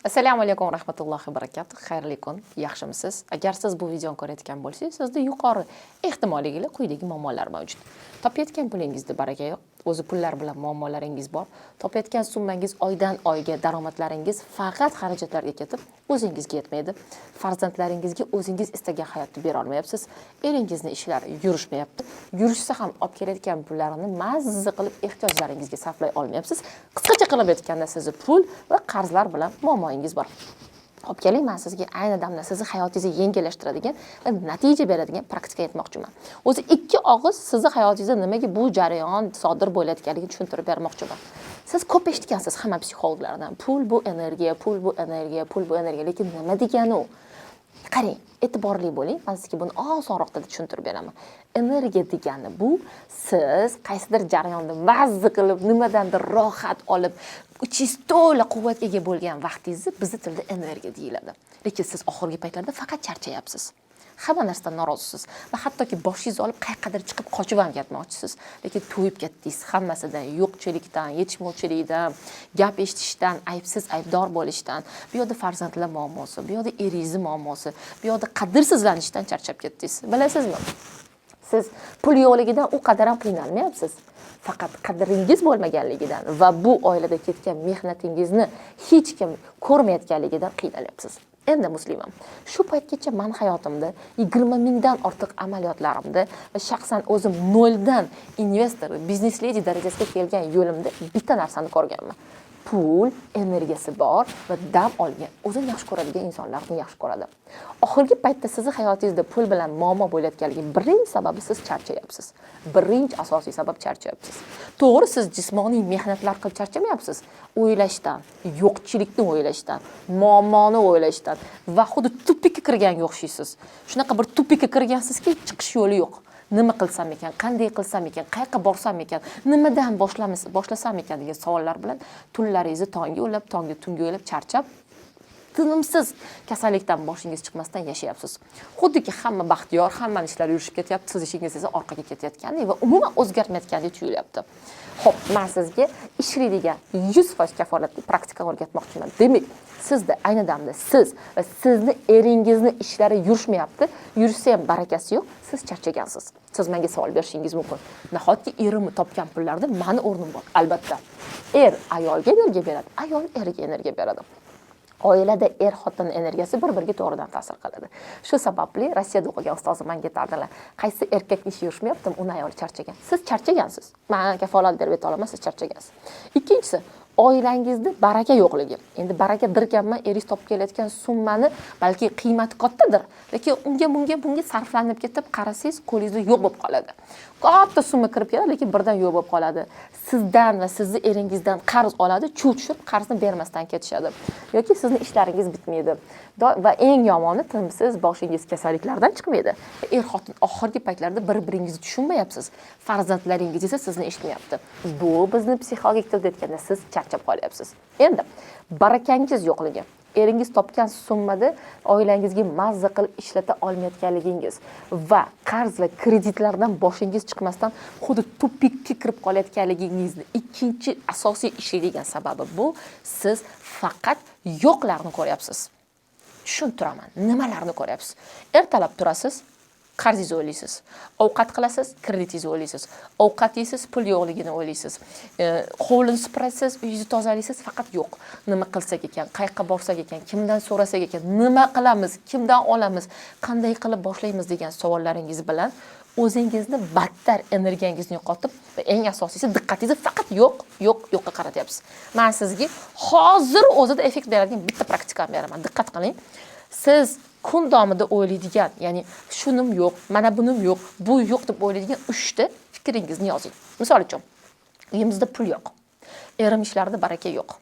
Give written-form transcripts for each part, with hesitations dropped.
Assalomu alaykum rahmatullohi va barakatuh. Xayrli kun. Yaxshimisiz? Agar siz bu videoni ko'rayotgan bo'lsangiz, sizda yuqori ehtimolligicha quyidagi muammolar mavjud. Topayotgan pulingizda baraka yo'q. O'zi pullar bilan muammolaringiz bor. Topayotgan summangiz oydan oyga daromadlaringiz faqat xarajatlarga ketib, o'zingizga yetmaydi. Farzandlaringizga o'zingiz istagan hayotni bera olmayapsiz. Eringizni ishlari yurishmayapti. Yurishsa ham olib kelayotgan pullarini mazza qilib ehtiyojlaringizga sarflay olmayapsiz. Qisqacha qilib aytganda sizda pul va qarzlar bilan muammoingiz bor. Hop keling, men sizga ayni damda sizni hayotingizni yengillashtiradigan va natija beradigan praktika aytmoqchiman. O'zi ikki og'iz sizni hayotingizda nimaga bu jarayon sodir bo'layotganligini tushuntirib bermoqchiman. Siz ko'p eshitgansiz hamma psixologlardan. Pul bu energiya, pul bu energiya, pul bu energiya, lekin nima degani u? Qarang, e'tiborli bo'ling. Men sizga buni osonroq tilda tushuntirib beraman. Energiya degani bu siz qaysidir jarayonda mazza qilib, nimadandir rohat olib, uchingiz to'la quvvatga ega bo'lgan vaqtingizni bizning tilda energiya deyiladi. Lekin siz oxirgi paytlarda faqat charchayapsiz. Hamma narsadan norozisiz va hattoki boshingizni olib qayerqadir chiqib qochib ham ketmoqchisiz. Lekin to'yib ketdingiz hammasidan, yo'qchilikdan, yetishmovchilikdan, gap eshitishdan, aybsiz aybdor bo'lishdan, bu yoqda farzandlar muammosi, bu yoqda eringiz muammosi, bu yoqda qadrsizlanishdan charchab ketdingiz. Bilasizmi? Siz pul yo'qligidan u qadar ham qiynalmayapsiz. Faqat qadringiz bo'lmaganligidan va bu oilada ketgan mehnatingizni hech kim ko'rmayotganligidan qiynalyapsiz. Endi muslimam. Shu paytgacha men hayotimda 20 mingdan ortiq amaliyotlarimda va shaxsan o'zim noldan investor, biznes ledi darajasiga kelgan yo'limda bitta narsani ko'rganman. Pul energiyasi bor va dam olgan, o'zini yaxshi ko'radigan insonlarni yaxshi ko'radi. Oxirgi paytda sizning hayotingizda pul bilan muammo bo'layotganligi birinchi sababi siz charchayapsiz. Birinchi asosiy sabab charchayapsiz. To'g'ri, siz jismoniy mehnatlar qilib charchamayapsiz. O'ylashdan, yo'qchilikni o'ylashdan, muammoni o'ylashdan va xuddi tupikka kirganga o'xshaysiz. Shunaqa bir tupikka kirgansizki, chiqish yo'li yo'q. Nima qilsam ekan, qanday qilsam ekan, qayerga borsam ekan, nimadan boshlasam ekan degan savollar bilan tunlaringizni tongga o'ylab, tongga tunga o'ylab charchab, tinimsiz kasallikdan boshingiz chiqmasdan yashayapsiz. Xuddiki hamma baxtiyor, hamma ishlar yurishib ketyapti, siz ishingiz esa orqaga ketayotgandek va umuman o'zgarmayotgandek tuyulyapti. Xo'p, men sizga ishlaydigan 100% kafolatli praktika o'rgatmoqchiman. Demak, sizda ayni damda siz va sizni eringizni ishlari yurishmayapti, yursa ham barakasi yo'q, siz charchagansiz. Siz menga savol berishingiz mumkin. Nahotki erimni topgan pullarda meni o'rnim bor? Albatta. Er ayolga energiya beradi, ayol eriga energiya beradi. Oilada xotin energiyasi bir-biriga to'g'ridan ta'sir qiladi. Shu sababli Rossiyada o'qigan ustozim menga aytadilar, qaysi erkakning ishi yurishmayapti, uni ayol charchagan. Siz charchagansiz. Men kafolat berib ayta olaman, siz charchagansiz. Ikkinchisi, oilangizda baraka yo'qligi. Endi baraka dirganman, eringiz topib kelayotgan summani balki qiymati kattadir, lekin bunga sarflanib ketib, qarasangiz qo'lingizda yo'q bo'lib qoladi. Katta summa kirib keladi, lekin birdan yo'q bo'lib qoladi. Sizdan va sizni eringizdan qarz oladi, chuv tushib qarzni bermasdan ketishadi. Yoki sizni ishlaringiz bitmaydi. Va eng yomoni, tinimsiz boshingiz kasalliklardan chiqmaydi. Xotin oxirgi paytlarda bir-biringizni tushunmayapsiz. Farzandlaringiz esa sizni eshitmayapti. Bu bizni psixologik tilda aytganda siz charchab qolyapsiz. Endi barakangiz yo'qligi, eringiz topgan summada oilangizga mazza qilib ishlata olmayotganligingiz va qarz va kreditlardan boshingiz chiqmasdan xuddi tupikka kirib qolayotganligingizni ikkinchi asosiy ishlaydigan sababi bu, siz faqat yo'qlarni ko'ryapsiz. Tushuntiraman, nimalarni ko'ryapsiz? Ertalab turasiz, qarzingizni o'ylaysiz. Ovqat qilasiz, kreditingizni o'ylaysiz. Ovqat yeysiz, pul yo'qligini o'ylaysiz. Hovlini supurasiz, uyingizni tozalaysiz, faqat yo'q. Nima qilsak ekan, qayerga borsak ekan, kimdan so'rasak ekan, nima qilamiz, kimdan olamiz, qanday qilib boshlaymiz degan savollaringiz bilan o'zingizni battar energiyangizni yo'qotib va eng asosiysi diqqatingizni faqat yo'qqa qaratyapsiz. Men sizga hozir o'zida effekt beradigan bitta praktikani beraman. Diqqat qiling. Siz kun davomida o'ylaydigan, ya'ni shunim yo'q, mana bunim yo'q, bu yo'q deb o'ylaydigan 3 ta fikringizni yozing. Misol uchun, uyimizda pul yo'q. Erim ishlarida baraka yo'q.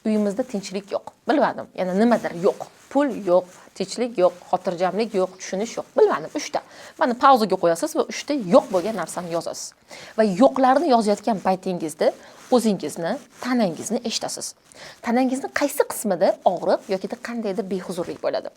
Uyimizda tinchlik yo'q. Bilmadim, yana nimadir yo'q. Pul yo'q, tinchlik yo'q, xotirjamlik yo'q, tushunish yo'q. Bilmadim, 3 ta. Mana pauzaga qo'yasiz va 3 ta yo'q bo'lgan narsani yozasiz. Va yo'qlarni yozayotgan paytingizda o'zingizni, tanangizni eshitasiz. Tanangizni qaysi qismida og'riq yoki qandaydir behuzurlik bo'ladi?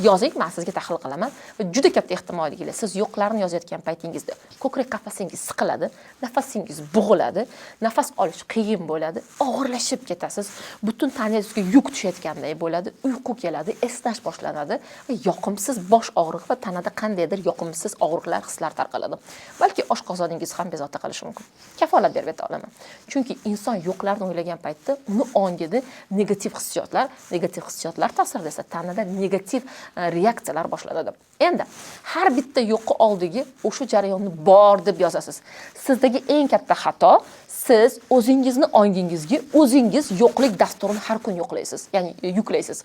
Yozing, men sizga tahlil qilaman va juda katta ehtimollikla siz yo'qlarni yozayotgan paytingizda ko'krak qafasingiz siqiladi, nafasingiz bo'g'iladi, nafas olish qiyin bo'ladi, og'irlashib ketasiz, butun tanangizga yuk tushayotganday bo'ladi, uyqu keladi, esnash boshlanadi va yoqimsiz bosh og'rig'i va tanada qandaydir yoqimsiz og'riqlar, hislar tarqaladi. Balki oshqozoningiz ham bezovta qilishi mumkin. Kafolat berib ayta olaman. Chunki inson yo'qlarni o'ylagan paytda uni ongida negativ hissiyotlar ta'sirida esa tanada negativ reaksiyalar boshlanadi. Endi har bitta yo'qi oldiga o'sha jarayonni bor deb yozasiz. Sizdagi eng katta xato, siz o'zingizni ongingizga o'zingiz yo'qlik dasturini har kun yo'qlaysiz, ya'ni yuklaysiz.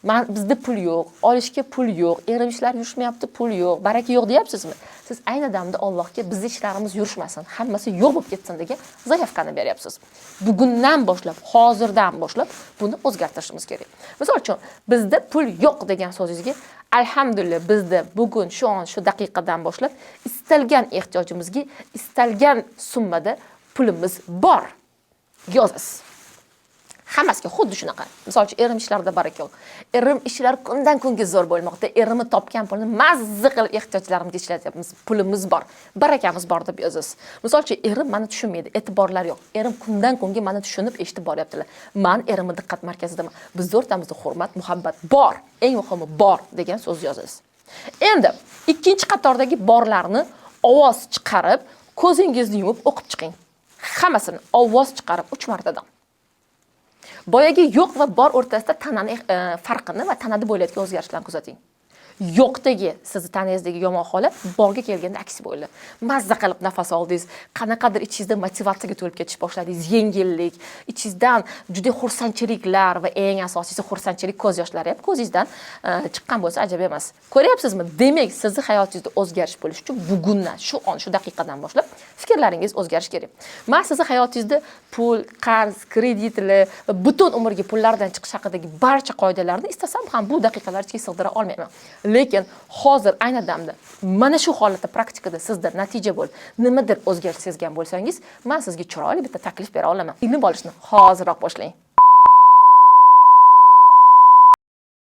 Bizda pul yo'q, olishga pul yo'q, erim ishlar yurishmayapti, pul yo'q, baraka yo'q deyapsizmi? Siz ayni damda Allohga bizning ishlarimiz yurishmasin, hammasi yo'q bo'lib ketsin degan zayafkani beryapsiz. Bugundan boshlab, hozirdan boshlab buni o'zgartirishimiz kerak. Misol uchun, bizda pul yo'q degan so'zingizga alhamdulillah bizda bugun shu on shu daqiqadan boshlab istalgan ehtiyojimizga istalgan summada pulimiz bor. Yozasiz. Hammasiga xuddi shunaqa. Misol uchun erim ishlarida baraka yo'q. Erim ishlar kundan kunga zo'r bo'lmoqda. Erimni topgan pulni mazza qilib ehtiyojlarimga ishlatyapmiz. Pulimiz bor, barakamiz bor deb yozasiz. Misol uchun erim meni tushunmaydi, e'tiborlar yo'q. Erim kundan kunga meni tushunib, eshitib boryaptilar. Men erimni diqqat markazidaman. Biz o'rtamizda hurmat, muhabbat bor. Eng muhimi bor degan so'z yozasiz. Endi ikkinchi qatordagi borlarni ovoz chiqarib, ko'zingizni yumib o'qib chiqing. Hammasini ovoz chiqarib 3 martadan. Boyagi yo'q va bor o'rtasida tanani farqini va tanada bo'layotgan o'zgarishlarni kuzating. Yo'qdagi sizni tanangizdagi yomon holat borga kelganda aksi bo'ldi. Mazza qilib nafas oldingiz, qanaqadir ichingizda motivatsiyaga to'lib ketish boshladingiz, yengillik, ichingizdan juda xursandchiliklar va eng asosiysi xursandchilik ko'z yoshlari ham ko'zingizdan chiqqan bo'lsa ajab emas. Ko'ryapsizmi? Demak, sizning hayotingizda o'zgarish bo'lish uchun bugundan, shu on, shu daqiqadan boshlab fikrlaringiz o'zgarishi kerak. Men sizning hayotingizda pul, qarz, kreditlar, butun umrga pullardan chiqish haqidagi barcha qoidalarni istasam ham bu daqiqalarga sig'dira olmayman. Lekin hozir ayni damda mana shu holatda praktikada sizda natija bo'l, nimadir o'zgarish sezgan bo'lsangiz, men sizga chiroyli bitta taklif bera olaman. Ilm olishni hoziroq boshlang.